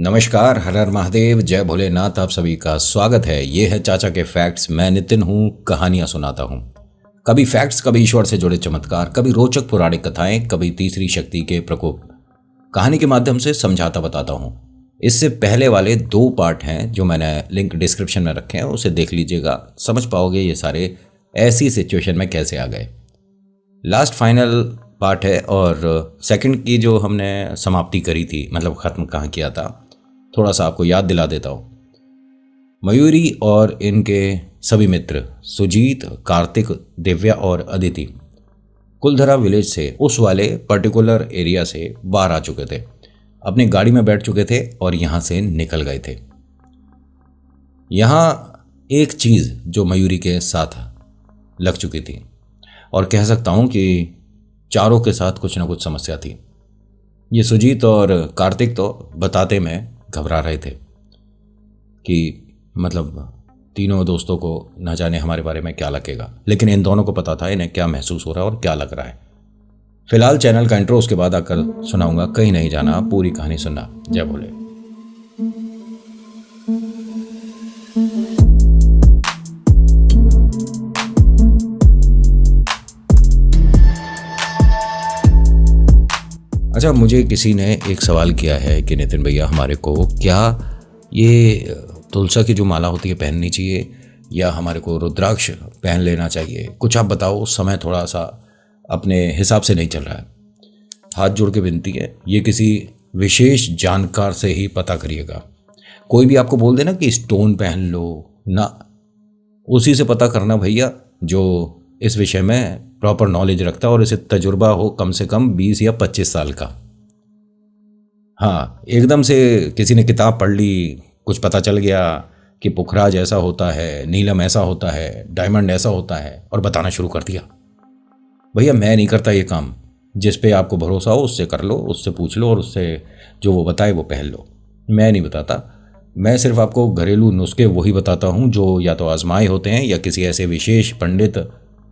नमस्कार, हर हर महादेव, जय भोलेनाथ। आप सभी का स्वागत है। ये है चाचा के फैक्ट्स। मैं नितिन हूँ, कहानियां सुनाता हूँ। कभी फैक्ट्स, कभी ईश्वर से जुड़े चमत्कार, कभी रोचक पौराणिक कथाएं, कभी तीसरी शक्ति के प्रकोप। कहानी के माध्यम से समझाता बताता हूँ। इससे पहले वाले 2 पार्ट हैं जो मैंने लिंक डिस्क्रिप्शन में रखे हैं, उसे देख लीजिएगा। समझ पाओगे ये सारे ऐसी सिचुएशन में कैसे आ गए। लास्ट फाइनल पार्ट है और सेकंड की जो हमने समाप्ति करी थी, मतलब ख़त्म कहाँ किया था, थोड़ा सा आपको याद दिला देता हूँ। मयूरी और इनके सभी मित्र सुजीत, कार्तिक, दिव्या और अदिति कुलधरा विलेज से, उस वाले पर्टिकुलर एरिया से बाहर आ चुके थे। अपनी गाड़ी में बैठ चुके थे और यहाँ से निकल गए थे। यहाँ एक चीज़ जो मयूरी के साथ लग चुकी थी, और कह सकता हूँ कि चारों के साथ कुछ ना कुछ समस्या थी। ये सुजीत और कार्तिक तो बताते में घबरा रहे थे कि मतलब तीनों दोस्तों को ना जाने हमारे बारे में क्या लगेगा, लेकिन इन दोनों को पता था इन्हें क्या महसूस हो रहा है और क्या लग रहा है। फिलहाल चैनल का इंट्रो उसके बाद आकर सुनाऊंगा। कहीं नहीं जाना, पूरी कहानी सुनना। जय भोले। अच्छा, मुझे किसी ने एक सवाल किया है कि नितिन भैया, हमारे को क्या ये तुलसा की जो माला होती है पहननी चाहिए, या हमारे को रुद्राक्ष पहन लेना चाहिए? कुछ आप बताओ। उस समय थोड़ा सा अपने हिसाब से नहीं चल रहा है। हाथ जोड़ के विनती है, ये किसी विशेष जानकार से ही पता करिएगा। कोई भी आपको बोल देना कि स्टोन पहन लो ना, उसी से पता करना भैया जो इस विषय में प्रॉपर नॉलेज रखता है और इसे तजुर्बा हो कम से कम 20 या 25 साल का। हाँ, एकदम से किसी ने किताब पढ़ ली, कुछ पता चल गया कि पुखराज ऐसा होता है, नीलम ऐसा होता है, डायमंड ऐसा होता है, और बताना शुरू कर दिया। भैया मैं नहीं करता ये काम। जिस पे आपको भरोसा हो उससे कर लो, उससे पूछ लो और उससे जो वो बताए वो पहन लो। मैं नहीं बताता। मैं सिर्फ आपको घरेलू नुस्खे वही बताता हूँ जो या तो आजमाए होते हैं या किसी ऐसे विशेष पंडित,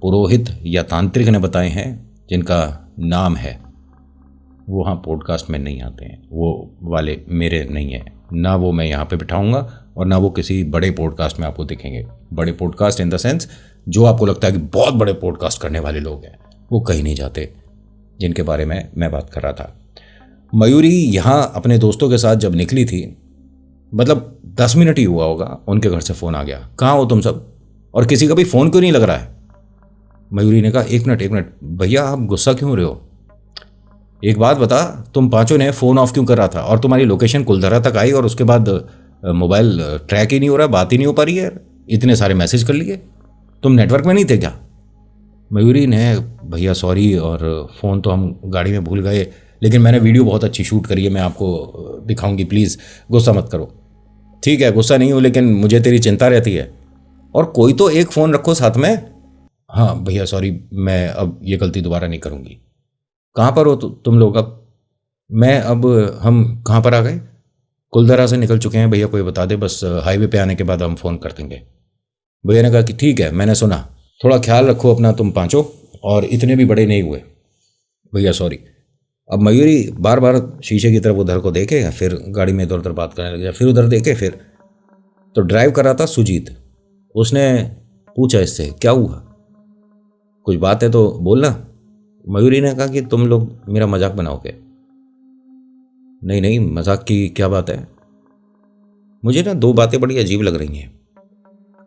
पुरोहित या तांत्रिक ने बताए हैं जिनका नाम है। वो हाँ पॉडकास्ट में नहीं आते हैं, वो वाले मेरे नहीं हैं ना। वो मैं यहाँ पे बिठाऊंगा और ना वो किसी बड़े पॉडकास्ट में आपको दिखेंगे। बड़े पॉडकास्ट इन द सेंस जो आपको लगता है कि बहुत बड़े पॉडकास्ट करने वाले लोग हैं, वो कहीं नहीं जाते, जिनके बारे में मैं बात कर रहा था। मयूरी यहाँ अपने दोस्तों के साथ जब निकली थी, मतलब 10 मिनट ही हुआ होगा, उनके घर से फ़ोन आ गया। कहाँ हो तुम सब, और किसी का भी फ़ोन क्यों नहीं लग रहा है? मयूरी ने कहा एक मिनट भैया, आप गुस्सा क्यों रहे हो? एक बात बता, तुम पांचों ने फ़ोन ऑफ क्यों कर रहा था? और तुम्हारी लोकेशन कुलधरा तक आई और उसके बाद मोबाइल ट्रैक ही नहीं हो रहा, बात ही नहीं हो पा रही है। इतने सारे मैसेज कर लिए, तुम नेटवर्क में नहीं थे क्या? मयूरी ने, भैया सॉरी, और फ़ोन तो हम गाड़ी में भूल गए, लेकिन मैंने वीडियो बहुत अच्छी शूट करी है, मैं आपको दिखाऊंगी, प्लीज़ गुस्सा मत करो। ठीक है, गुस्सा नहीं हूँ, लेकिन मुझे तेरी चिंता रहती है। और कोई तो एक फ़ोन रखो साथ में। हाँ भैया सॉरी, मैं अब ये गलती दोबारा नहीं करूँगी। कहाँ पर हो तुम लोग अब? हम कहाँ पर आ गए? कुलधरा से निकल चुके हैं भैया, कोई बता दे, बस हाईवे पे आने के बाद हम फ़ोन कर देंगे। भैया ने कहा कि ठीक है, मैंने सुना, थोड़ा ख्याल रखो अपना तुम पांचों, और इतने भी बड़े नहीं हुए। भैया सॉरी। अब मयूरी बार बार शीशे की तरफ उधर को देखे, फिर गाड़ी में इधर उधर बात करने लग गया, फिर उधर देखे, फिर तो ड्राइव कर रहा था सुजीत। उसने पूछा इससे, क्या हुआ, कुछ बात है तो बोलना। मयूरी ने कहा कि तुम लोग मेरा मजाक बनाओगे। नहीं, मजाक की क्या बात है? मुझे ना 2 बातें बड़ी अजीब लग रही हैं।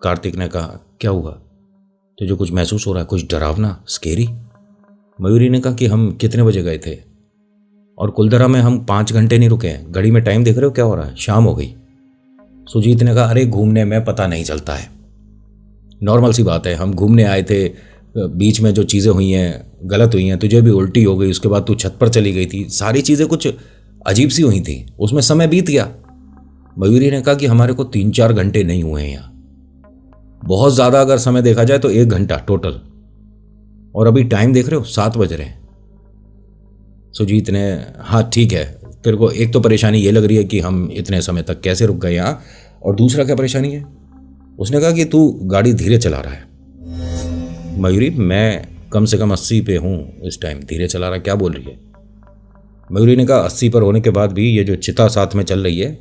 कार्तिक ने कहा, क्या हुआ? तुझे कुछ महसूस हो रहा है, कुछ डरावना, स्केरी? मयूरी ने कहा कि हम कितने बजे गए थे, और कुलधरा में हम 5 घंटे नहीं रुके हैं। घड़ी में टाइम देख रहे हो क्या हो रहा है, शाम हो गई। सुजीत ने कहा, अरे घूमने में पता नहीं चलता है, नॉर्मल सी बात है, हम घूमने आए थे, बीच में जो चीज़ें हुई हैं गलत हुई हैं, तुझे भी उल्टी हो गई, उसके बाद तू छत पर चली गई थी, सारी चीज़ें कुछ अजीब सी हुई थी, उसमें समय बीत गया। मयूरी ने कहा कि हमारे को 3-4 घंटे नहीं हुए हैं यहाँ, बहुत ज़्यादा अगर समय देखा जाए तो 1 घंटा टोटल, और अभी टाइम देख रहे हो 7 बज रहे हैं। सुजीत ने, हाँ ठीक है, तेरे को एक तो परेशानी ये लग रही है कि हम इतने समय तक कैसे रुक गए यहाँ, और दूसरा क्या परेशानी है? उसने कहा कि तू गाड़ी धीरे चला रहा है। मयूरी, मैं कम से कम 80 पे हूँ इस टाइम, धीरे चला रहा क्या बोल रही है? मयूरी ने कहा 80 पर होने के बाद भी ये जो चिता साथ में चल रही है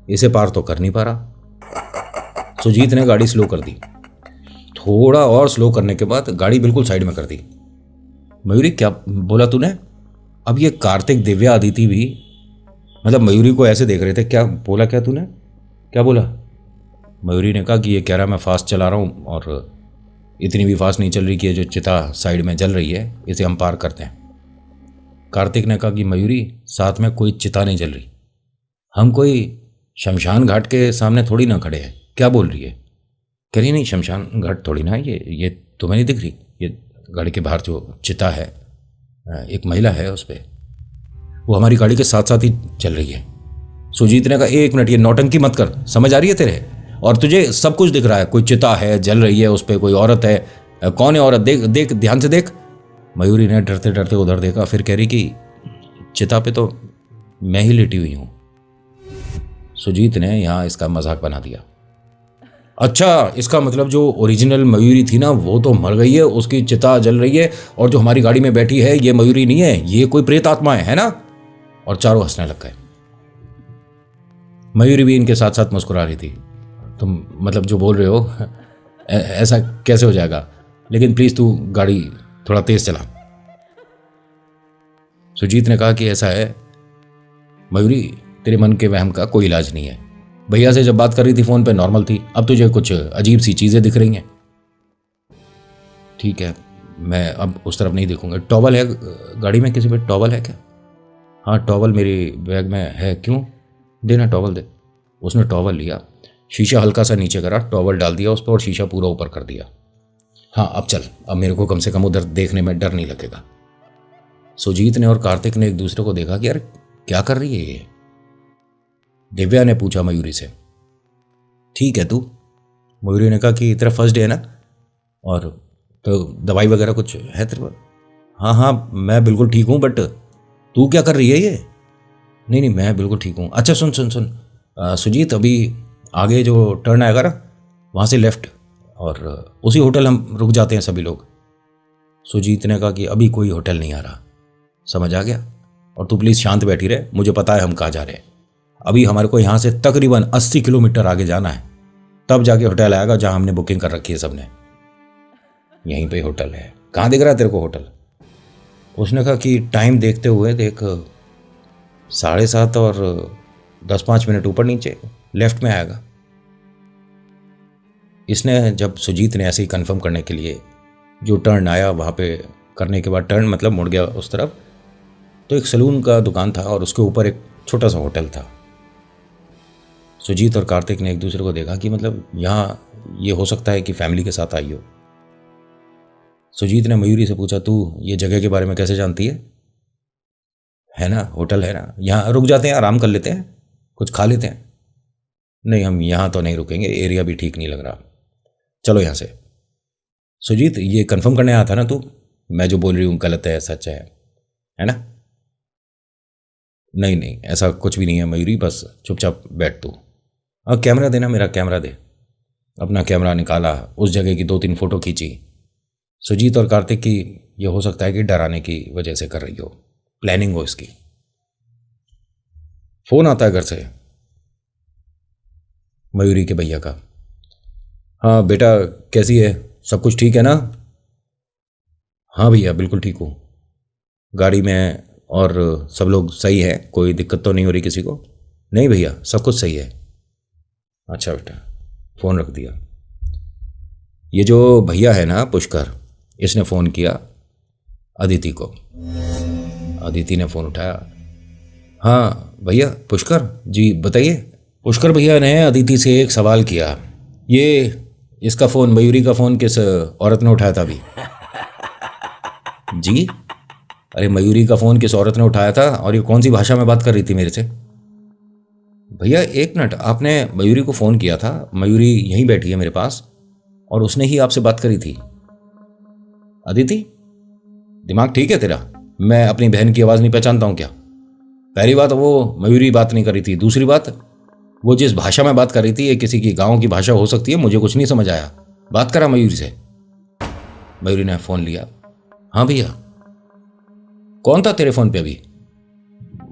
इसे पार तो कर नहीं पा रहा। सुजीत ने गाड़ी स्लो कर दी। थोड़ा और स्लो करने के बाद गाड़ी बिल्कुल साइड में कर दी। मयूरी, क्या बोला तूने? अब ये कार्तिक, दिव्या, अदिति भी मतलब मयूरी को ऐसे देख रहे थे। क्या बोला? क्या तूने क्या बोला? मयूरी ने कहा कि ये कह रहा मैं फास्ट चला रहा हूँ और इतनी भी फास्ट नहीं चल रही कि ये जो चिता साइड में जल रही है इसे हम पार करते हैं। कार्तिक ने कहा कि मयूरी, साथ में कोई चिता नहीं जल रही, हम कोई शमशान घाट के सामने थोड़ी ना खड़े हैं। क्या बोल रही है? कह रही नहीं, शमशान घाट थोड़ी ना, ये तुम्हें नहीं दिख रही? ये गाड़ी के बाहर जो चिता है, एक महिला है उस पर, वो हमारी गाड़ी के साथ साथ ही चल रही है। सुजीत ने कहा, 1 मिनट, ये नौटंकी मत कर, समझ आ रही है तेरे? और तुझे सब कुछ दिख रहा है, कोई चिता है जल रही है, उस पर कोई औरत है। कौन है औरत? देख देख, ध्यान से देख। मयूरी ने डरते डरते उधर देखा, फिर कह रही कि चिता पे तो मैं ही लेटी हुई हूँ। सुजीत ने यहाँ इसका मजाक बना दिया। अच्छा, इसका मतलब जो ओरिजिनल मयूरी थी ना, वो तो मर गई है, उसकी चिता जल रही है, और जो हमारी गाड़ी में बैठी है ये मयूरी नहीं है, ये कोई प्रेत आत्मा है ना? और चारों हंसने लग गए। मयूरी भी इनके साथ साथ मुस्कुरा रही थी। तुम मतलब जो बोल रहे हो ऐसा कैसे हो जाएगा, लेकिन प्लीज तू गाड़ी थोड़ा तेज चला। सुजीत ने कहा कि ऐसा है मयूरी, तेरे मन के वहम का कोई इलाज नहीं है। भैया से जब बात कर रही थी फोन पे नॉर्मल थी, अब तुझे कुछ अजीब सी चीजें दिख रही हैं। ठीक है, मैं अब उस तरफ नहीं देखूंगा। टॉवल है गाड़ी में? किसी पे टॉवल है क्या? हाँ, टॉवल मेरी बैग में है। क्यों? देना, टॉवल दे। उसने टॉवल लिया, शीशा हल्का सा नीचे करा, टॉवल डाल दिया उस पर और शीशा पूरा ऊपर कर दिया। हाँ, अब चल, अब मेरे को कम से कम उधर देखने में डर नहीं लगेगा। सुजीत ने और कार्तिक ने एक दूसरे को देखा कि यार क्या कर रही है ये। दिव्या ने पूछा मयूरी से, ठीक है तू? मयूरी ने कहा कि तेरा फर्स्ट डे है ना, और तो दवाई वगैरह कुछ है तेरे पास? हाँ हाँ, मैं बिल्कुल ठीक हूँ, बट तू क्या कर रही है ये? नहीं नहीं, मैं बिल्कुल ठीक हूँ। अच्छा सुन सुन सुन, सुजीत, अभी आगे जो टर्न आएगा ना, वहाँ से लेफ्ट, और उसी होटल हम रुक जाते हैं सभी लोग। सुजीत ने कहा कि अभी कोई होटल नहीं आ रहा, समझ आ गया? और तू प्लीज़ शांत बैठी रहे, मुझे पता है हम कहाँ जा रहे हैं। अभी हमारे को यहाँ से तकरीबन 80 किलोमीटर आगे जाना है, तब जाके होटल आएगा जहाँ हमने बुकिंग कर रखी है सबने। यहीं पे होटल है। कहाँ दिख रहा है तेरे को होटल? उसने कहा कि टाइम देखते हुए देख, 7:30 और 10-5 मिनट ऊपर नीचे लेफ्ट में आएगा। इसने जब सुजीत ने ऐसे ही कंफर्म करने के लिए जो टर्न आया वहाँ पे करने के बाद, टर्न मतलब मुड़ गया उस तरफ, तो एक सलून का दुकान था और उसके ऊपर एक छोटा सा होटल था। सुजीत और कार्तिक ने एक दूसरे को देखा कि मतलब यहाँ ये हो सकता है कि फैमिली के साथ आई हो। सुजीत ने मयूरी से पूछा, तू ये जगह के बारे में कैसे जानती है ना? होटल है ना, यहाँ रुक जाते हैं, आराम कर लेते हैं, कुछ खा लेते हैं। नहीं, हम यहाँ तो नहीं रुकेंगे, एरिया भी ठीक नहीं लग रहा, चलो यहाँ से। सुजीत, ये कंफर्म करने आया था ना तू, मैं जो बोल रही हूँ गलत है सच है ना? नहीं नहीं, ऐसा कुछ भी नहीं है मयूरी, बस चुपचाप बैठ तू। अब कैमरा देना, मेरा कैमरा दे। अपना कैमरा निकाला, उस जगह की 2-3 फोटो खींची। सुजीत और कार्तिक की ये हो सकता है कि डराने की वजह से कर रही हो, प्लानिंग हो इसकी। फोन आता है घर से, मयूरी के भैया का। हाँ बेटा, कैसी है? सब कुछ ठीक है ना? हाँ भैया, बिल्कुल ठीक हूँ। गाड़ी में और सब लोग सही है, कोई दिक्कत तो नहीं हो रही किसी को? नहीं भैया, सब कुछ सही है। अच्छा बेटा, फ़ोन रख दिया। ये जो भैया है ना पुष्कर, इसने फ़ोन किया अदिति को। अदिति ने फ़ोन उठाया। हाँ भैया, पुष्कर जी, बताइए। पुष्कर भैया ने अदिति से एक सवाल किया, ये इसका फ़ोन, मयूरी का फ़ोन किस औरत ने उठाया था अभी? जी? अरे मयूरी का फ़ोन किस औरत ने उठाया था, और ये कौन सी भाषा में बात कर रही थी मेरे से? भैया 1 मिनट, आपने मयूरी को फ़ोन किया था, मयूरी यहीं बैठी है मेरे पास, और उसने ही आपसे बात करी थी। अदिति, दिमाग ठीक है तेरा? मैं अपनी बहन की आवाज़ नहीं पहचानता हूँ क्या? पहली बात, वो मयूरी बात नहीं कर रही थी। दूसरी बात, वो जिस भाषा में बात कर रही थी ये किसी की गाँव की भाषा हो सकती है, मुझे कुछ नहीं समझ आया। बात करा मयूरी से। मयूरी ने फ़ोन लिया। हाँ भैया। कौन था तेरे फ़ोन पे अभी?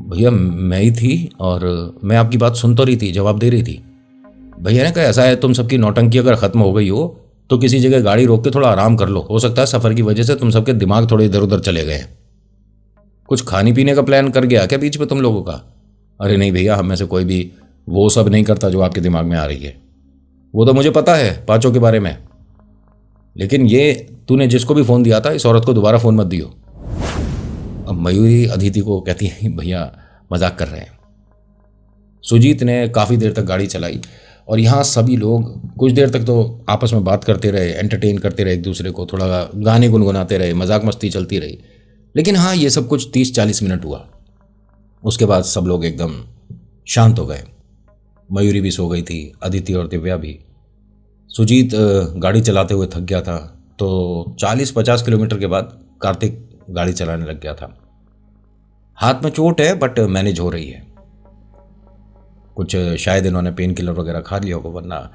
भैया मैं ही थी और मैं आपकी बात सुन तो रही थी, जवाब दे रही थी। भैया ने कहा ऐसा है, तुम सबकी नौटंकी अगर ख़त्म हो गई हो तो किसी जगह गाड़ी रोक के थोड़ा आराम कर लो, हो सकता है सफ़र की वजह से तुम सबके दिमाग थोड़े इधर उधर चले गए हैं। कुछ खाने पीने का प्लान कर गया क्या बीच में तुम लोगों का? अरे नहीं भैया, हम में से कोई भी वो सब नहीं करता जो आपके दिमाग में आ रही है। वो तो मुझे पता है पाँचों के बारे में, लेकिन ये तूने जिसको भी फ़ोन दिया था इस औरत को दोबारा फ़ोन मत दियो। अब मयूरी अदिति को कहती है भैया मजाक कर रहे हैं। सुजीत ने काफ़ी देर तक गाड़ी चलाई और यहाँ सभी लोग कुछ देर तक तो आपस में बात करते रहे, एंटरटेन करते रहे एक दूसरे को, थोड़ा गाने गुनगुनाते रहे, मजाक मस्ती चलती रही। लेकिन हाँ, ये सब कुछ 30-40 मिनट हुआ। उसके बाद सब लोग एकदम शांत हो गए। मयूरी भी सो गई थी, अदिति और दिव्या भी। सुजीत गाड़ी चलाते हुए थक गया था, तो 40-50 किलोमीटर के बाद कार्तिक गाड़ी चलाने लग गया था। हाथ में चोट है बट मैनेज हो रही है। कुछ शायद इन्होंने पेन किलर वगैरह खा लिया होगा, वरना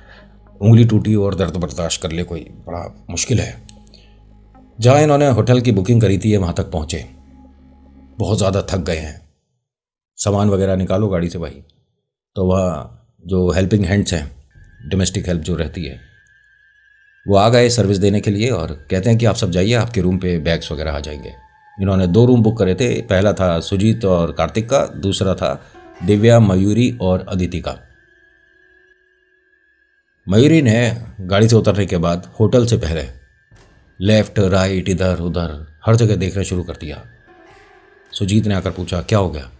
उंगली टूटी और दर्द बर्दाश्त कर ले कोई बड़ा मुश्किल है। जहाँ इन्होंने होटल की बुकिंग करी थी वहाँ तक पहुँचे। बहुत ज़्यादा थक गए हैं। सामान वगैरह निकालो गाड़ी से भाई। तो वह जो हेल्पिंग हैंड्स हैं, डोमेस्टिक हेल्प जो रहती है, वो आ गए सर्विस देने के लिए और कहते हैं कि आप सब जाइए, आपके रूम पे बैग्स वगैरह आ जाएंगे। इन्होंने 2 रूम बुक करे थे। पहला था सुजीत और कार्तिक का, दूसरा था दिव्या, मयूरी और अदिति का। मयूरी ने गाड़ी से उतरने के बाद होटल से पहले लेफ्ट राइट इधर उधर हर जगह देखना शुरू कर दिया। सुजीत ने आकर पूछा क्या हो गया?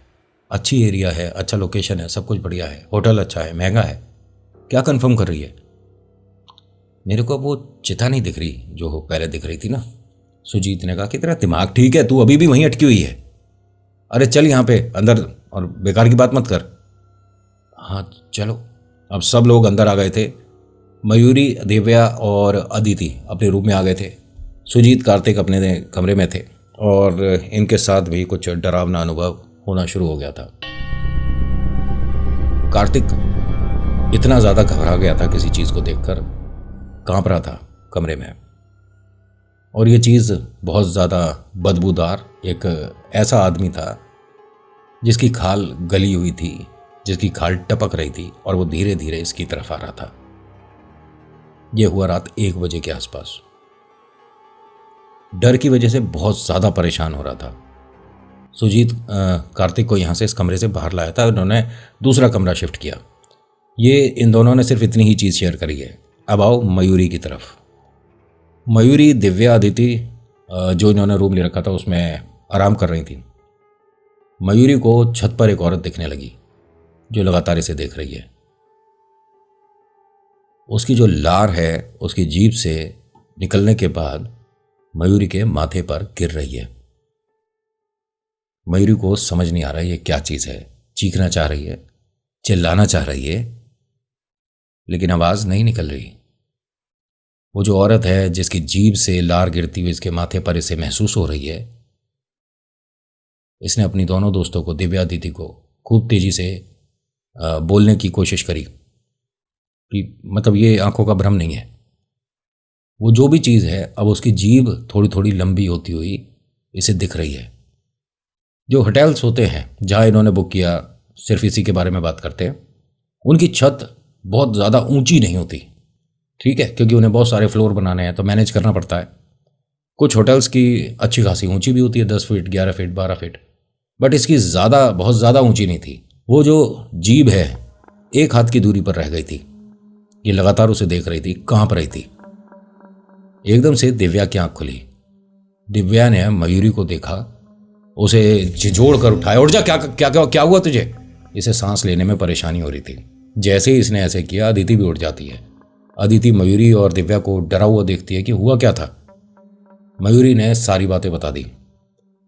अच्छी एरिया है, अच्छा लोकेशन है, सब कुछ बढ़िया है, होटल अच्छा है, महंगा है, क्या कंफर्म कर रही है? मेरे को वो चिता नहीं दिख रही जो पहले दिख रही थी ना। सुजीत ने कहा कि तेरा दिमाग ठीक है, तू अभी भी वहीं अटकी हुई है। अरे चल यहाँ पे अंदर और बेकार की बात मत कर। हाँ चलो। अब सब लोग अंदर आ गए थे। मयूरी, दिव्या और अदिति अपने रूम में आ गए थे। सुजीत, कार्तिक अपने कमरे में थे और इनके साथ भी कुछ डरावना अनुभव होना शुरू हो गया था। कार्तिक इतना ज़्यादा घबरा गया था किसी चीज़ को देखकर, कांप रहा था कमरे में। और ये चीज़ बहुत ज़्यादा बदबूदार, एक ऐसा आदमी था जिसकी खाल गली हुई थी, जिसकी खाल टपक रही थी और वो धीरे धीरे इसकी तरफ आ रहा था। यह हुआ रात 1 बजे के आसपास। डर की वजह से बहुत ज़्यादा परेशान हो रहा था। सुजीत कार्तिक को यहाँ से इस कमरे से बाहर लाया था, उन्होंने दूसरा कमरा शिफ्ट किया। ये इन दोनों ने सिर्फ इतनी ही चीज़ शेयर करी है। अब आओ मयूरी की तरफ। मयूरी, दिव्या, अदिति जो इन्होंने रूम ले रखा था उसमें आराम कर रही थी। मयूरी को छत पर एक औरत दिखने लगी जो लगातार इसे देख रही है। उसकी जो लार है उसकी जीभ से निकलने के बाद मयूरी के माथे पर गिर रही है। मयूरी को समझ नहीं आ रहा है ये क्या चीज़ है। चीखना चाह रही है, चिल्लाना चाह रही है, लेकिन आवाज़ नहीं निकल रही। वो जो औरत है जिसकी जीभ से लार गिरती हुई इसके माथे पर इसे महसूस हो रही है, इसने अपनी दोनों दोस्तों को, दिव्या, अदिति को खूब तेजी से बोलने की कोशिश करी कि मतलब ये आंखों का भ्रम नहीं है। वो जो भी चीज़ है अब उसकी जीभ थोड़ी थोड़ी लंबी होती हुई इसे दिख रही है। जो होटल्स होते हैं जहाँ इन्होंने बुक किया, सिर्फ इसी के बारे में बात करते हैं, उनकी छत बहुत ज़्यादा ऊंची नहीं होती, ठीक है, क्योंकि उन्हें बहुत सारे फ्लोर बनाने हैं तो मैनेज करना पड़ता है। कुछ होटल्स की अच्छी खासी ऊंची भी होती है, 10 फीट, 11 फीट, 12 फीट, बट इसकी बहुत ज़्यादा ऊंची नहीं थी। वो जो जीभ है 1 हाथ की दूरी पर रह गई थी। ये लगातार उसे देख रही थी, कांप रही थी। एकदम से दिव्या की आंख खुली। दिव्या ने मयूरी को देखा, उसे झिझोड़ कर उठाया। उठ जा, क्या क्या क्या क्या हुआ तुझे? इसे सांस लेने में परेशानी हो रही थी। जैसे ही इसने ऐसे किया अदिति भी उठ जाती है। अदिति मयूरी और दिव्या को डरा हुआ देखती है कि हुआ क्या था। मयूरी ने सारी बातें बता दी।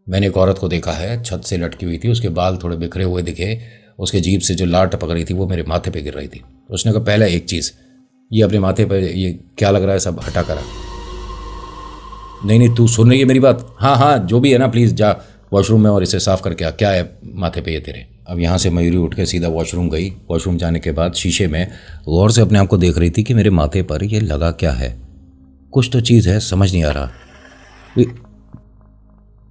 मैंने एक औरत को देखा है, छत से लटकी हुई थी, उसके बाल थोड़े बिखरे हुए दिखे, उसके जीभ से जो लार टपक रही थी वो मेरे माथे पे गिर रही थी। उसने कहा पहले एक चीज़, ये अपने माथे पे ये क्या लग रहा है सब हटा करा। नहीं तू सुन रही है मेरी बात? हाँ जो भी है ना, प्लीज़ जा वॉशरूम में और इसे साफ करके आ। क्या है माथे पे ये तेरे? अब यहाँ से मयूरी उठ के सीधा वॉशरूम गई। वॉशरूम जाने के बाद शीशे में गौर से अपने आप को देख रही थी कि मेरे माथे पर ये लगा क्या है। कुछ तो चीज़ है, समझ नहीं आ रहा।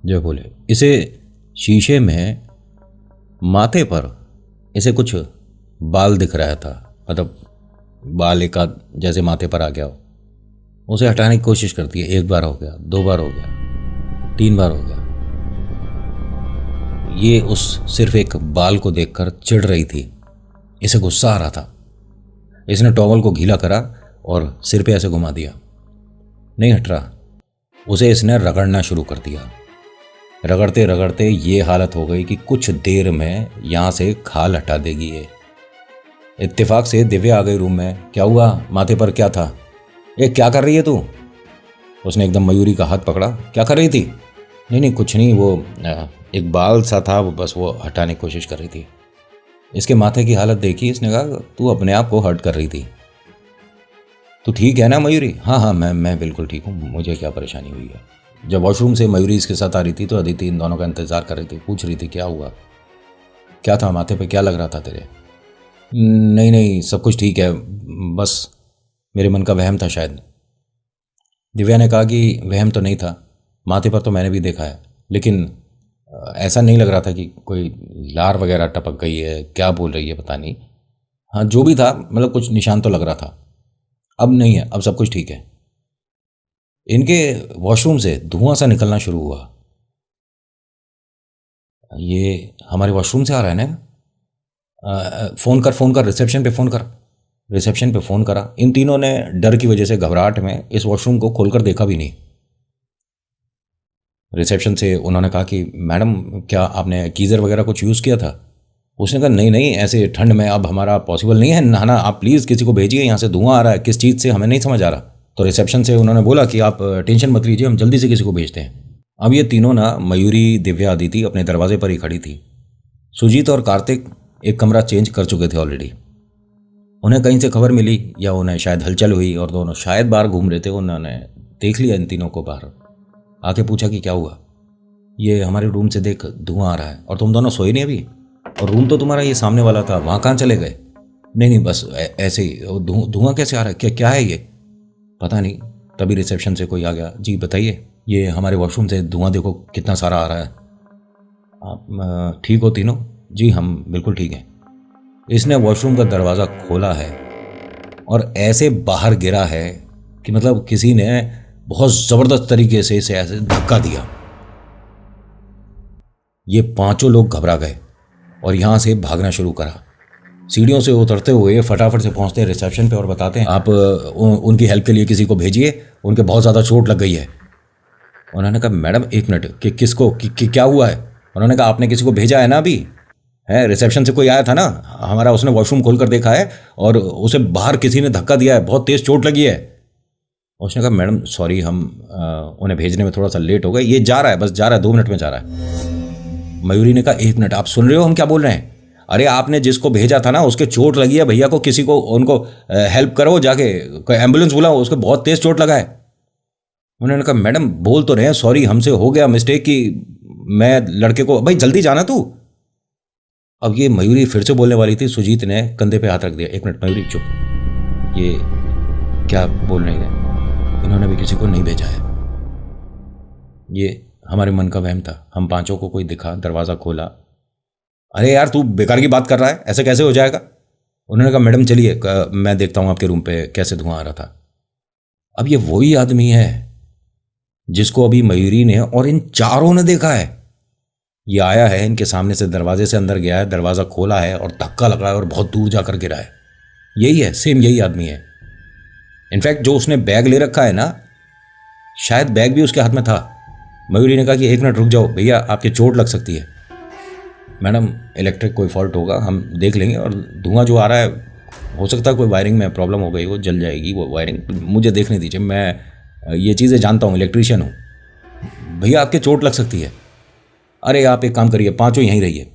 जो बोले इसे शीशे में माथे पर इसे कुछ बाल दिख रहा था, मतलब बाल एक आध जैसे माथे पर आ गया हो। उसे हटाने की कोशिश करती है। 1 बार हो गया, 2 बार हो गया, 3 बार हो गया। ये उस सिर्फ एक बाल को देखकर चिढ़ रही थी। इसे गुस्सा आ रहा था। इसने टॉवल को गीला करा और सिर पे ऐसे घुमा दिया। नहीं हट रहा। उसे इसने रगड़ना शुरू कर दिया। रगड़ते रगड़ते ये हालत हो गई कि कुछ देर में यहाँ से खाल हटा देगी ये। इत्तेफाक से दिव्या आ गई रूम में। क्या हुआ? माथे पर क्या था? ये क्या कर रही है तू? उसने एकदम मयूरी का हाथ पकड़ा। क्या कर रही थी? नहीं नहीं कुछ नहीं, वो एक बाल सा था, वो बस वो हटाने की कोशिश कर रही थी। इसके माथे की हालत देखी। इसने कहा तू अपने आप को हर्ट कर रही थी। तू ठीक है ना मयूरी? हाँ हाँ मैं बिल्कुल ठीक हूँ, मुझे क्या परेशानी हुई है। जब वॉशरूम से मयूरी इसके साथ आ रही थी तो अदिति इन दोनों का इंतजार कर रही थी। पूछ रही थी क्या हुआ, क्या था माथे पे, क्या लग रहा था तेरे? नहीं नहीं सब कुछ ठीक है, बस मेरे मन का वहम था शायद। दिव्या ने कहा कि वहम तो नहीं था, माथे पर तो मैंने भी देखा है, लेकिन ऐसा नहीं लग रहा था कि कोई लार वगैरह टपक गई है। क्या बोल रही है पता नहीं। हाँ जो भी था, मतलब कुछ निशान तो लग रहा था। अब नहीं है, अब सब कुछ ठीक है। इनके वॉशरूम से धुआं सा निकलना शुरू हुआ। ये हमारे वॉशरूम से आ रहा है ना? फ़ोन कर रिसेप्शन पे फ़ोन कर। रिसेप्शन पे फ़ोन करा। इन तीनों ने डर की वजह से घबराहट में इस वॉशरूम को खोलकर देखा भी नहीं। रिसेप्शन से उन्होंने कहा कि मैडम क्या आपने गीज़र वगैरह कुछ यूज़ किया था? उसने कहा नहीं नहीं, ऐसे ठंड में अब हमारा पॉसिबल नहीं है नहाना, आप प्लीज़ किसी को भेजिए, यहाँ से धुआं आ रहा है, किस चीज़ से हमें नहीं समझ आ रहा। तो रिसेप्शन से उन्होंने बोला कि आप टेंशन मत लीजिए, हम जल्दी से किसी को भेजते हैं। अब ये तीनों ना, मयूरी, दिव्या, अदिति अपने दरवाजे पर ही खड़ी थी। सुजीत और कार्तिक एक कमरा चेंज कर चुके थे ऑलरेडी। उन्हें कहीं से खबर मिली या उन्हें शायद हलचल हुई और दोनों शायद बाहर घूम रहे थे। उन्होंने देख लिया इन तीनों को बाहर। आके पूछा कि क्या हुआ? ये हमारे रूम से देख धुआं आ रहा है और तुम दोनों सोए नहीं अभी, और रूम तो तुम्हारा ये सामने वाला था, वहाँ कहाँ चले गए? नहीं नहीं बस ऐसे ही। धुआं कैसे आ रहा है? क्या है ये? पता नहीं। तभी रिसेप्शन से कोई आ गया। जी बताइए, ये हमारे वॉशरूम से धुआं देखो कितना सारा आ रहा है। आप ठीक हो तीनों? जी हम बिल्कुल ठीक हैं। इसने वॉशरूम का दरवाज़ा खोला है और ऐसे बाहर गिरा है कि मतलब किसी ने बहुत ज़बरदस्त तरीके से इसे ऐसे धक्का दिया। ये पांचों लोग घबरा गए और यहाँ से भागना शुरू करा। सीढ़ियों से उतरते हुए फटाफट से पहुँचते हैं रिसेप्शन पे और बताते हैं आप उनकी हेल्प के लिए किसी को भेजिए, उनके बहुत ज़्यादा चोट लग गई है। उन्होंने कहा मैडम 1 मिनट, कि किसको क्या हुआ है? उन्होंने कहा आपने किसी को भेजा है ना अभी? है, रिसेप्शन से कोई आया था ना हमारा, उसने वॉशरूम खोल कर देखा है और उसे बाहर किसी ने धक्का दिया है, बहुत तेज़ चोट लगी है। उसने कहा मैडम सॉरी, हम उन्हें भेजने में थोड़ा सा लेट हो गए, ये जा रहा है, बस जा रहा है, 2 मिनट में जा रहा है। मयूरी ने कहा 1 मिनट, आप सुन रहे हो हम क्या बोल रहे हैं? अरे आपने जिसको भेजा था ना उसके चोट लगी है, भैया को किसी को उनको हेल्प करो, जाके कोई एम्बुलेंस बुलाओ, उसको बहुत तेज़ चोट लगा है। उन्होंने कहा मैडम बोल तो रहे हैं सॉरी, हमसे हो गया मिस्टेक कि मैं लड़के को, भाई जल्दी जाना तू। अब ये मयूरी फिर से बोलने वाली थी। सुजीत ने कंधे पे हाथ रख दिया। 1 मिनट मयूरी चुप, ये क्या बोल रही है? इन्होंने भी किसी को नहीं भेजा है, ये हमारे मन का वहम था। हम पांचों को कोई दिखा, दरवाज़ा खोला। अरे यार तू बेकार की बात कर रहा है, ऐसे कैसे हो जाएगा? उन्होंने कहा मैडम चलिए मैं देखता हूँ आपके रूम पे कैसे धुआं आ रहा था। अब ये वही आदमी है जिसको अभी मयूरी ने और इन चारों ने देखा है। ये आया है इनके सामने से, दरवाजे से अंदर गया है, दरवाज़ा खोला है और धक्का लगा है और बहुत दूर जाकर गिरा है। यही है, सेम यही आदमी है। इनफैक्ट जो उसने बैग ले रखा है ना, शायद बैग भी उसके हाथ में था। मयूरी ने कहा कि 1 मिनट रुक जाओ भैया, आपकी चोट लग सकती है। मैडम इलेक्ट्रिक कोई फॉल्ट होगा, हम देख लेंगे, और धुआं जो आ रहा है हो सकता है कोई वायरिंग में प्रॉब्लम हो गई, वो जल जाएगी वो वायरिंग, मुझे देखने दीजिए, मैं ये चीज़ें जानता हूँ, इलेक्ट्रीशियन हूँ। भैया आपके चोट लग सकती है। अरे आप एक काम करिए, पांचों यहीं रहिए,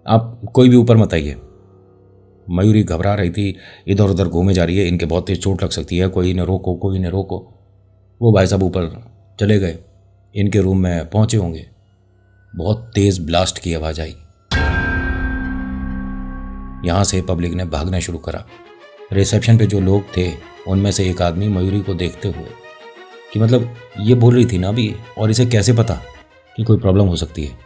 आप कोई भी ऊपर मत आइए। मयूरी घबरा रही थी, इधर उधर घूमे जा रही है, इनके बहुत तेज चोट लग सकती है, कोई ने रोको कोई ने रोको। वो भाई साहब ऊपर चले गए, इनके रूम में पहुंचे होंगे, बहुत तेज ब्लास्ट की आवाज़ आई। यहाँ से पब्लिक ने भागना शुरू करा। रिसेप्शन पे जो लोग थे उनमें से एक आदमी मयूरी को देखते हुए कि मतलब ये बोल रही थी ना अभी, और इसे कैसे पता कि कोई प्रॉब्लम हो सकती है,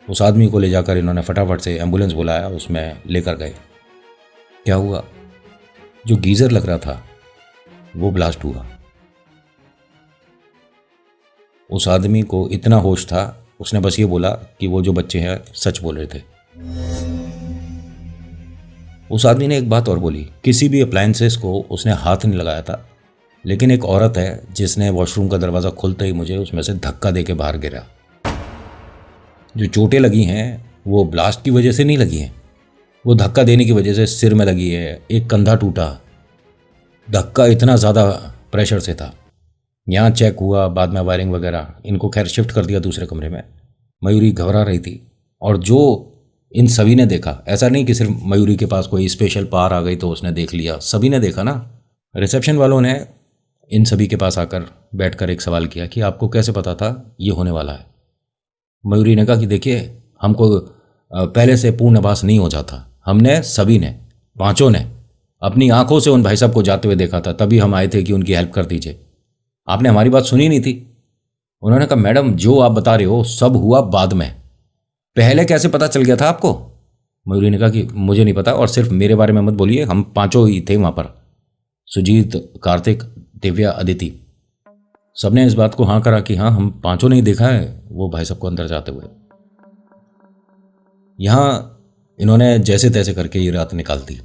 उस आदमी को ले जाकर इन्होंने फटाफट से एम्बुलेंस बुलाया, उसमें लेकर गए। क्या हुआ, जो गीज़र लग रहा था वो ब्लास्ट हुआ। उस आदमी को इतना होश था, उसने बस ये बोला कि वो जो बच्चे हैं सच बोल रहे थे। उस आदमी ने एक बात और बोली, किसी भी अप्लायंसेस को उसने हाथ नहीं लगाया था, लेकिन एक औरत है जिसने वॉशरूम का दरवाज़ा खुलते ही मुझे उसमें से धक्का दे के बाहर गिरा। जो चोटें लगी हैं वो ब्लास्ट की वजह से नहीं लगी हैं, वो धक्का देने की वजह से सिर में लगी है, एक कंधा टूटा, धक्का इतना ज़्यादा प्रेशर से था। यहाँ चेक हुआ, बाद में वायरिंग वगैरह, इनको खैर शिफ्ट कर दिया दूसरे कमरे में। मयूरी घबरा रही थी, और जो इन सभी ने देखा, ऐसा नहीं कि सिर्फ मयूरी के पास कोई स्पेशल पावर आ गई तो उसने देख लिया, सभी ने देखा ना। रिसेप्शन वालों ने इन सभी के पास आकर बैठकर एक सवाल किया कि आपको कैसे पता था ये होने वाला है। मयूरी ने कहा कि देखिए, हमको पहले से पूर्ण आभास नहीं हो जाता, हमने सभी ने, पांचों ने अपनी आंखों से उन भाई साहब को जाते हुए देखा था, तभी हम आए थे कि उनकी हेल्प कर दीजिए। आपने हमारी बात सुनी नहीं थी। उन्होंने कहा मैडम, जो आप बता रहे हो सब हुआ बाद में, पहले कैसे पता चल गया था आपको? मयूरी ने कहा कि मुझे नहीं पता, और सिर्फ मेरे बारे में मत बोलिए, हम पांचों ही थे वहां पर, सुजीत, कार्तिक, दिव्या, अदिति। सबने इस बात को हाँ करा कि हाँ, हम पांचों ने ही देखा है वो भाई साहब को अंदर जाते हुए। यहां इन्होंने जैसे तैसे करके ये रात निकाल दी।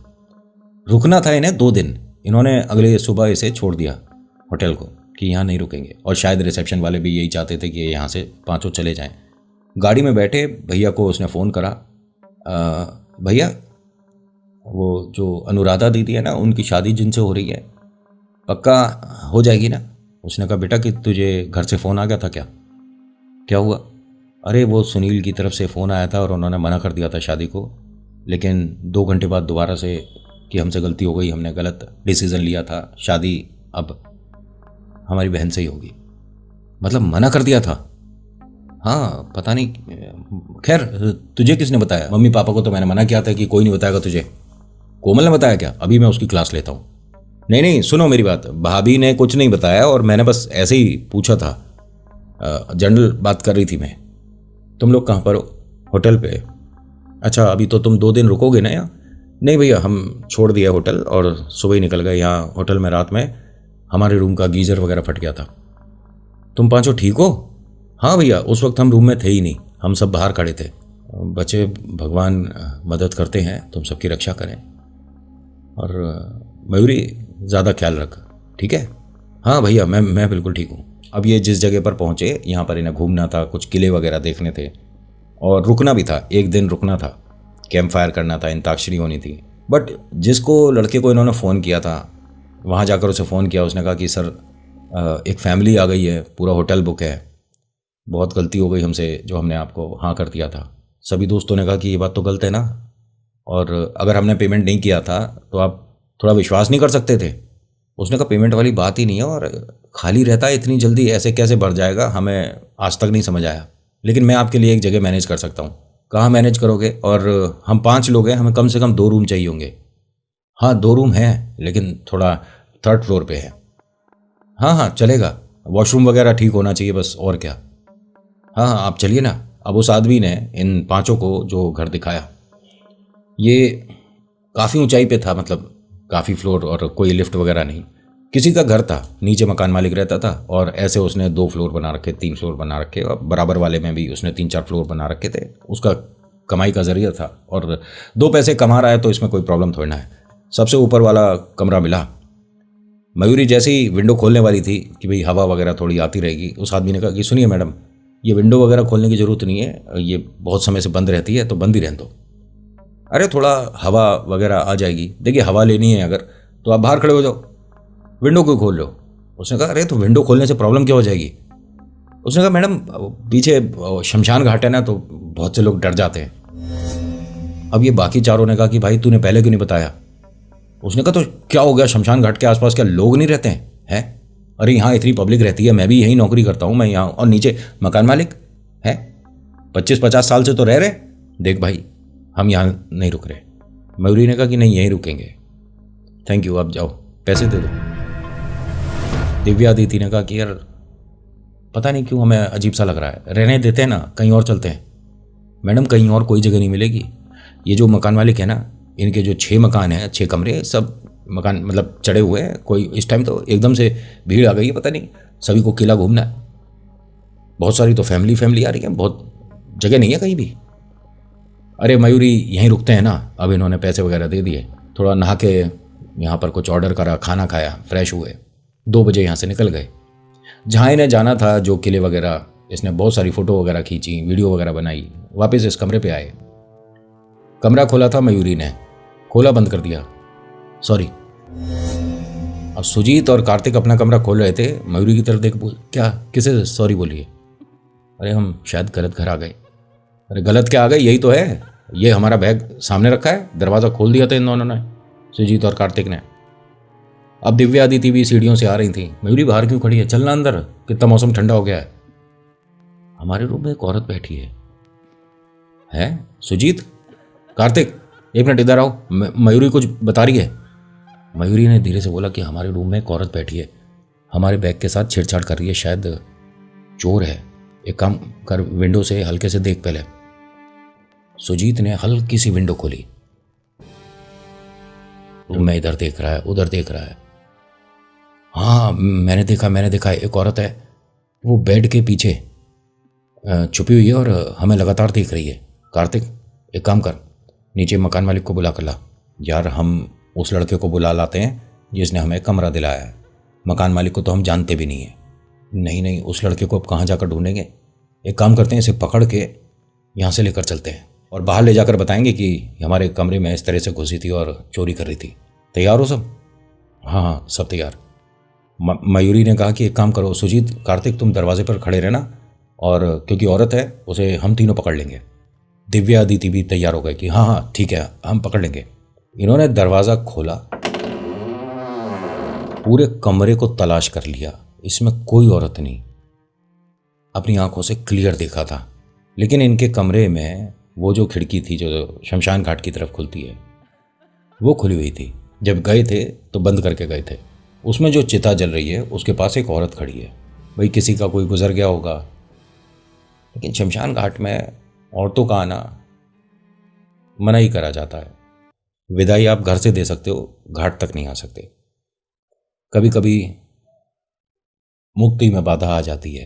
रुकना था इन्हें 2 दिन, इन्होंने अगले सुबह इसे छोड़ दिया होटल को कि यहाँ नहीं रुकेंगे, और शायद रिसेप्शन वाले भी यही चाहते थे कि यहाँ से पांचों चले जाएं। गाड़ी में बैठे भैया को उसने फ़ोन करा, भैया वो जो अनुराधा दीदी है ना, उनकी शादी जिनसे हो रही है पक्का हो जाएगी ना? उसने कहा बेटा कि तुझे घर से फ़ोन आ गया था क्या? क्या हुआ? अरे वो सुनील की तरफ से फ़ोन आया था और उन्होंने मना कर दिया था शादी को, लेकिन 2 घंटे बाद दोबारा से कि हमसे गलती हो गई, हमने गलत डिसीज़न लिया था, शादी अब हमारी बहन से ही होगी। मतलब मना कर दिया था? हाँ पता नहीं, खैर तुझे किसने बताया? मम्मी पापा को तो मैंने मना किया था कि कोई नहीं बताएगा तुझे। कोमल ने बताया क्या? अभी मैं उसकी क्लास लेता हूँ। नहीं नहीं, सुनो मेरी बात, भाभी ने कुछ नहीं बताया, और मैंने बस ऐसे ही पूछा था, जनरल बात कर रही थी मैं। तुम लोग कहाँ पर हो? होटल पे। अच्छा, अभी तो तुम 2 दिन रुकोगे ना यहाँ? नहीं भैया, हम छोड़ दिया होटल और सुबह ही निकल गए। यहाँ होटल में रात में हमारे रूम का गीज़र वगैरह फट गया था। तुम पांचों ठीक हो? हाँ भैया, उस वक्त हम रूम में थे ही नहीं, हम सब बाहर खड़े थे। बच्चे भगवान मदद करते हैं, तुम सबकी रक्षा करें, और मयूरी ज़्यादा ख्याल रख, ठीक है? हाँ भैया, मैं बिल्कुल ठीक हूँ। अब ये जिस जगह पर पहुँचे, यहाँ पर इन्हें घूमना था, कुछ किले वगैरह देखने थे, और रुकना भी था, 1 दिन रुकना था, कैंप फायर करना था, अंताक्षरी होनी थी। बट जिसको लड़के को इन्होंने फ़ोन किया था, वहाँ जाकर उसे फ़ोन किया, उसने कहा कि सर एक फैमिली आ गई है, पूरा होटल बुक है, बहुत गलती हो गई हमसे जो हमने आपको हाँ कर दिया था। सभी दोस्तों ने कहा कि ये बात तो गलत है ना, और अगर हमने पेमेंट नहीं किया था तो आप थोड़ा विश्वास नहीं कर सकते थे? उसने कहा पेमेंट वाली बात ही नहीं है, और खाली रहता है इतनी जल्दी ऐसे कैसे भर जाएगा, हमें आज तक नहीं समझ आया, लेकिन मैं आपके लिए एक जगह मैनेज कर सकता हूँ। कहाँ मैनेज करोगे? और हम 5 लोग हैं, हमें कम से कम 2 रूम चाहिए होंगे। हाँ 2 रूम हैं, लेकिन थोड़ा 3rd फ्लोर पे है। हाँ हाँ चलेगा, वॉशरूम वगैरह ठीक होना चाहिए बस, और क्या। हाँ हाँ आप चलिए ना। अब उस आदमी ने इन 5 को जो घर दिखाया, ये काफ़ी ऊंचाई पे था, मतलब काफ़ी फ्लोर, और कोई लिफ्ट वगैरह नहीं, किसी का घर था, नीचे मकान मालिक रहता था, और ऐसे उसने 2 फ्लोर बना रखे, 3 फ्लोर बना रखे, और बराबर वाले में भी उसने 3-4 फ्लोर बना रखे थे। उसका कमाई का जरिया था, और 2 पैसे कमा रहा है तो इसमें कोई प्रॉब्लम थोड़ी ना है। सबसे ऊपर वाला कमरा मिला। मयूरी जैसे ही विंडो खोलने वाली थी कि भाई हवा वगैरह थोड़ी आती रहेगी, उस आदमी ने कहा कि सुनिए मैडम, ये विंडो वगैरह खोलने की ज़रूरत नहीं है, ये बहुत समय से बंद रहती है, तो बंद ही रहने दो। अरे थोड़ा हवा वगैरह आ जाएगी, देखिए हवा लेनी है अगर तो आप बाहर खड़े हो जाओ, विंडो क्यों खोल रहे हो? उसने कहा अरे तो विंडो खोलने से प्रॉब्लम क्या हो जाएगी? उसने कहा मैडम पीछे शमशान घाट है ना, तो बहुत से लोग डर जाते हैं। अब ये बाकी चारों ने कहा कि भाई तूने पहले क्यों नहीं बताया? उसने कहा तो क्या हो गया, शमशान घाट के आसपास क्या लोग नहीं रहते हैं? अरे यहाँ इतनी पब्लिक रहती है, मैं भी यही नौकरी करता हूँ, मैं यहाँ, और नीचे मकान मालिक है, 25-50 साल से तो रह रहे। देख भाई हम यहाँ नहीं रुक रहे। मयूरी ने कहा कि नहीं यहीं रुकेंगे, थैंक यू, आप जाओ, पैसे दे दो। दिव्या दीदी ने कहा कि यार पता नहीं क्यों हमें अजीब सा लग रहा है, रहने देते हैं ना, कहीं और चलते हैं। मैडम कहीं और कोई जगह नहीं मिलेगी। ये जो मकान मालिक है ना, इनके जो 6 मकान हैं, 6 कमरे, सब मकान मतलब चढ़े हुए हैं। कोई इस टाइम तो एकदम से भीड़ आ गई है, पता नहीं सभी को किला घूमना है। बहुत सारी तो फैमिली आ रही है, बहुत जगह नहीं है कहीं भी। अरे मयूरी यहीं रुकते हैं ना। अब इन्होंने पैसे वगैरह दे दिए, थोड़ा नहा के यहाँ पर कुछ ऑर्डर करा, खाना खाया, फ्रेश हुए, 2 बजे यहाँ से निकल गए। जहाँ इन्हें जाना था, जो किले वगैरह, इसने बहुत सारी फ़ोटो वगैरह खींची, वीडियो वगैरह बनाई, वापस इस कमरे पे आए। कमरा खोला था मयूरी ने, खोला बंद कर दिया, सॉरी। अब सुजीत और कार्तिक अपना कमरा खोल रहे थे, मयूरी की तरफ देख क्या किसे सॉरी बोलिए? अरे हम शायद गलत घर आ गए। अरे गलत क्या आ गए, यही तो है, ये हमारा बैग सामने रखा है, दरवाज़ा खोल दिया था इन दोनों ने, सुजीत और कार्तिक ने। अब दिव्या आदिति भी सीढ़ियों से आ रही थी। मयूरी बाहर क्यों खड़ी है, चलना अंदर, कितना मौसम ठंडा हो गया है। हमारे रूम में एक औरत बैठी है? सुजीत, कार्तिक, एक मिनट इधर आओ, मयूरी कुछ बता रही है। मयूरी ने धीरे से बोला कि हमारे रूम में एक औरत बैठी है, हमारे बैग के साथ छेड़छाड़ कर रही है, शायद चोर है। एक काम कर, विंडो से हल्के से देख पहले। सुजीत ने हल्की सी विंडो खोली। रूम में इधर देख रहा है, उधर देख रहा है। हाँ मैंने देखा एक औरत है, वो बेड के पीछे छुपी हुई है और हमें लगातार देख रही है। कार्तिक एक काम कर, नीचे मकान मालिक को बुला कर ला। यार हम उस लड़के को बुला लाते हैं जिसने हमें कमरा दिलाया है, मकान मालिक को तो हम जानते भी नहीं है। नहीं, उस लड़के को अब कहाँ जाकर ढूंढेंगे? एक काम करते हैं, इसे पकड़ के यहाँ से लेकर चलते हैं और बाहर ले जाकर बताएंगे कि हमारे कमरे में इस तरह से घुसी थी और चोरी कर रही थी। तैयार हो सब? हाँ सब तैयार। मयूरी ने कहा कि एक काम करो सुजीत, कार्तिक तुम दरवाजे पर खड़े रहना, और क्योंकि औरत है उसे हम तीनों पकड़ लेंगे। दिव्या अदिति भी तैयार हो गए कि हाँ ठीक है हम पकड़ लेंगे। इन्होंने दरवाज़ा खोला, पूरे कमरे को तलाश कर लिया, इसमें कोई औरत नहीं। अपनी आंखों से क्लियर देखा था, लेकिन इनके कमरे में वो जो खिड़की थी जो शमशान घाट की तरफ खुलती है, वो खुली हुई थी। जब गए थे तो बंद करके गए थे। उसमें जो चिता जल रही है उसके पास एक औरत खड़ी है। भाई किसी का कोई गुजर गया होगा, लेकिन शमशान घाट में औरतों का आना मना ही करा जाता है। विदाई आप घर से दे सकते हो, घाट तक नहीं आ सकते। कभी कभी मुक्ति में बाधा आ जाती है।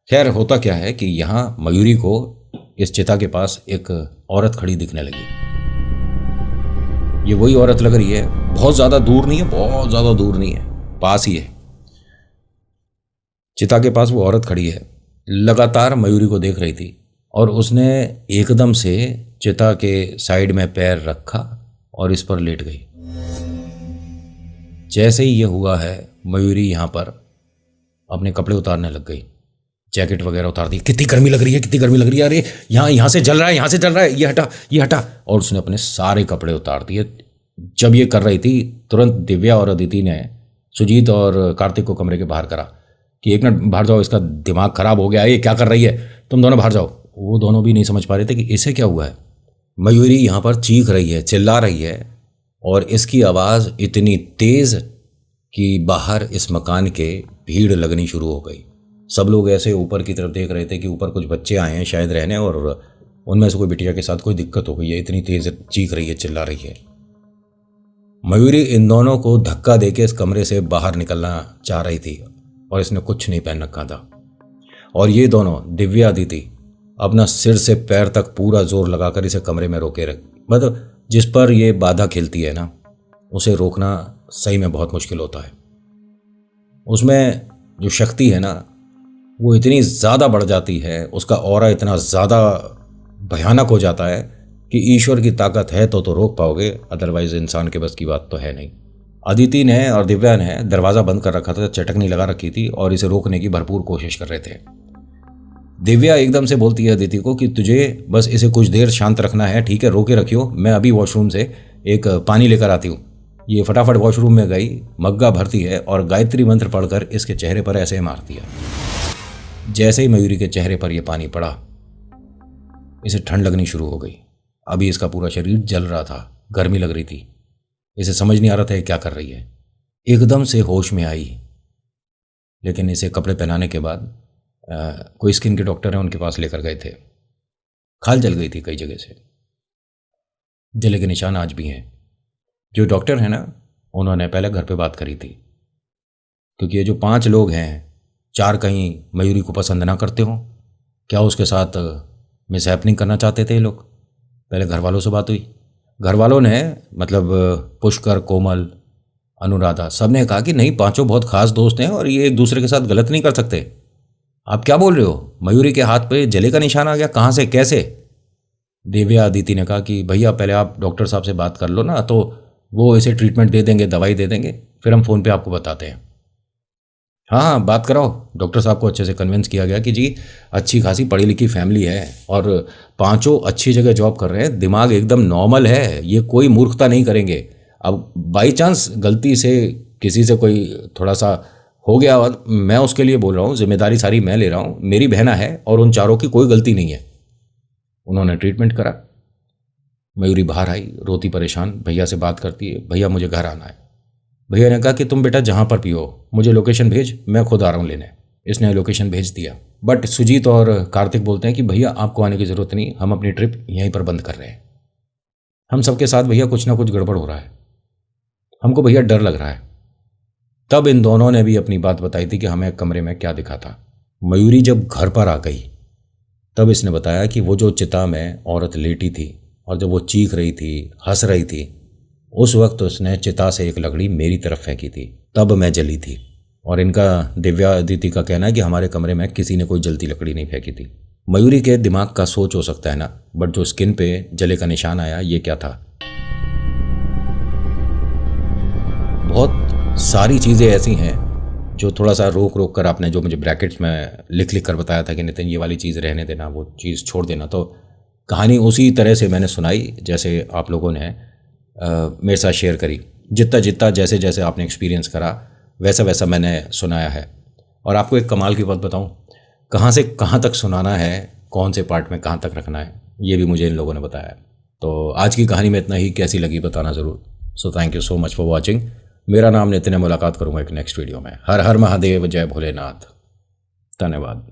खैर होता क्या है कि यहाँ मयूरी को इस चिता के पास एक औरत खड़ी दिखने लगी। ये वही औरत लग रही है, बहुत ज़्यादा दूर नहीं है, बहुत ज़्यादा दूर नहीं है, पास ही है। चिता के पास वो औरत खड़ी है, लगातार मयूरी को देख रही थी, और उसने एकदम से चिता के साइड में पैर रखा और इस पर लेट गई। जैसे ही ये हुआ है, मयूरी यहाँ पर अपने कपड़े उतारने लग गई, जैकेट वगैरह उतार दी। कितनी गर्मी लग रही है, कितनी गर्मी लग रही है, अरे यहाँ से जल रहा है, यहाँ से जल रहा है, ये हटा। और उसने अपने सारे कपड़े उतार दिए। जब ये कर रही थी, तुरंत दिव्या और अदिति ने सुजीत और कार्तिक को कमरे के बाहर करा कि एक मिनट बाहर जाओ, इसका दिमाग खराब हो गया है, ये क्या कर रही है, तुम दोनों बाहर जाओ। वो दोनों भी नहीं समझ पा रहे थे कि इसे क्या हुआ है। मयूरी यहाँ पर चीख रही है, चिल्ला रही है, और इसकी आवाज़ इतनी तेज़ कि बाहर इस मकान के भीड़ लगनी शुरू हो गई। सब लोग ऐसे ऊपर की तरफ देख रहे थे कि ऊपर कुछ बच्चे आए हैं शायद रहने, और उनमें से कोई बिटिया के साथ कोई दिक्कत हो गई है, इतनी तेज़ चीख रही है, चिल्ला रही है। मयूरी इन दोनों को धक्का देके इस कमरे से बाहर निकलना चाह रही थी, और इसने कुछ नहीं पहन रखा था। और ये दोनों दिव्या अदिति अपना सिर से पैर तक पूरा जोर लगाकर इसे कमरे में रोके रख, मतलब जिस पर ये बाधा खिलती है ना, उसे रोकना सही में बहुत मुश्किल होता है। उसमें जो शक्ति है ना, वो इतनी ज़्यादा बढ़ जाती है, उसका ऑरा इतना ज़्यादा भयानक हो जाता है कि ईश्वर की ताकत है तो रोक पाओगे, अदरवाइज इंसान के बस की बात तो है नहीं। अदिति ने और दिव्या ने दरवाज़ा बंद कर रखा था, चटकनी लगा रखी थी, और इसे रोकने की भरपूर कोशिश कर रहे थे। दिव्या एकदम से बोलती है अदिति को कि तुझे बस इसे कुछ देर शांत रखना है, ठीक है, रोके रखियो, मैं अभी वॉशरूम से एक पानी लेकर आती हूँ। ये फटाफट वॉशरूम में गई, मग्गा भरती है और गायत्री मंत्र पढ़कर इसके चेहरे पर ऐसे मार दिया। जैसे ही मयूरी के चेहरे पर यह पानी पड़ा, इसे ठंड लगनी शुरू हो गई। अभी इसका पूरा शरीर जल रहा था, गर्मी लग रही थी, इसे समझ नहीं आ रहा था ये क्या कर रही है। एकदम से होश में आई, लेकिन इसे कपड़े पहनाने के बाद कोई स्किन के डॉक्टर हैं, उनके पास लेकर गए थे। खाल जल गई थी कई जगह से। जले के निशान आज भी हैं। जो डॉक्टर है ना, उन्होंने पहले घर पे बात करी थी, क्योंकि ये जो 5 लोग हैं, 4 कहीं मयूरी को पसंद ना करते हो, क्या उसके साथ मिसहैपनिंग करना चाहते थे ये लोग। पहले घर वालों से बात हुई। घर वालों ने मतलब पुष्कर, कोमल, अनुराधा, सब ने कहा कि नहीं, 5 बहुत खास दोस्त हैं और ये एक दूसरे के साथ गलत नहीं कर सकते। आप क्या बोल रहे हो, मयूरी के हाथ पे जले का निशान आ गया, कहाँ से, कैसे। दिव्या अदिति ने कहा कि भैया पहले आप डॉक्टर साहब से बात कर लो ना, तो वो इसे ट्रीटमेंट दे देंगे, दवाई दे देंगे, फिर हम फ़ोन पे आपको बताते हैं। हाँ हाँ, बात कराओ। डॉक्टर साहब को अच्छे से कन्विंस किया गया कि जी अच्छी खासी पढ़ी लिखी फैमिली है और 5 अच्छी जगह जॉब कर रहे हैं, दिमाग एकदम नॉर्मल है, ये कोई मूर्खता नहीं करेंगे। अब बाई चांस गलती से किसी से कोई थोड़ा सा हो गया, मैं उसके लिए बोल रहा हूँ, जिम्मेदारी सारी मैं ले रहा हूँ, मेरी बहना है और उन 4 की कोई गलती नहीं है। उन्होंने ट्रीटमेंट करा। मयूरी बाहर आई रोती परेशान, भैया से बात करती है, भैया मुझे घर आना है। भैया ने कहा कि तुम बेटा जहाँ पर भी हो मुझे लोकेशन भेज, मैं खुद आ रहा हूँ लेने। इसने लोकेशन भेज दिया। बट सुजीत और कार्तिक बोलते हैं कि भैया आपको आने की ज़रूरत नहीं, हम अपनी ट्रिप यहीं पर बंद कर रहे हैं। हम सबके साथ भैया कुछ ना कुछ गड़बड़ हो रहा है, हमको भैया डर लग रहा है। तब इन दोनों ने भी अपनी बात बताई थी कि हमें कमरे में क्या दिखा था। मयूरी जब घर पर आ गई तब इसने बताया कि वो जो चिता में औरत लेटी थी और जब वो चीख रही थी, हंस रही थी, उस वक्त उसने चिता से एक लकड़ी मेरी तरफ फेंकी थी, तब मैं जली थी। और इनका, दिव्या अदिति का कहना है कि हमारे कमरे में किसी ने कोई जलती लकड़ी नहीं फेंकी थी। मयूरी के दिमाग का सोच हो सकता है ना, बट जो स्किन पे जले का निशान आया, ये क्या था। बहुत सारी चीज़ें ऐसी हैं जो थोड़ा सा रोक रोक कर, आपने जो मुझे ब्रैकेट्स में लिख लिख कर बताया था कि नितिन ये वाली चीज़ रहने देना, वो चीज़ छोड़ देना, तो कहानी उसी तरह से मैंने सुनाई जैसे आप लोगों ने मेरे साथ शेयर करी। जितना जितना जैसे जैसे आपने एक्सपीरियंस करा वैसा वैसा मैंने सुनाया है। और आपको एक कमाल की बात बताऊं, कहाँ से कहाँ तक सुनाना है, कौन से पार्ट में कहाँ तक रखना है, ये भी मुझे इन लोगों ने बताया। तो आज की कहानी में इतना ही, कैसी लगी बताना ज़रूर। So thank you so much for watching. मेरा नाम नितिन है, मुलाकात करूँगा एक नेक्स्ट वीडियो में। हर हर महादेव, जय भोलेनाथ, धन्यवाद।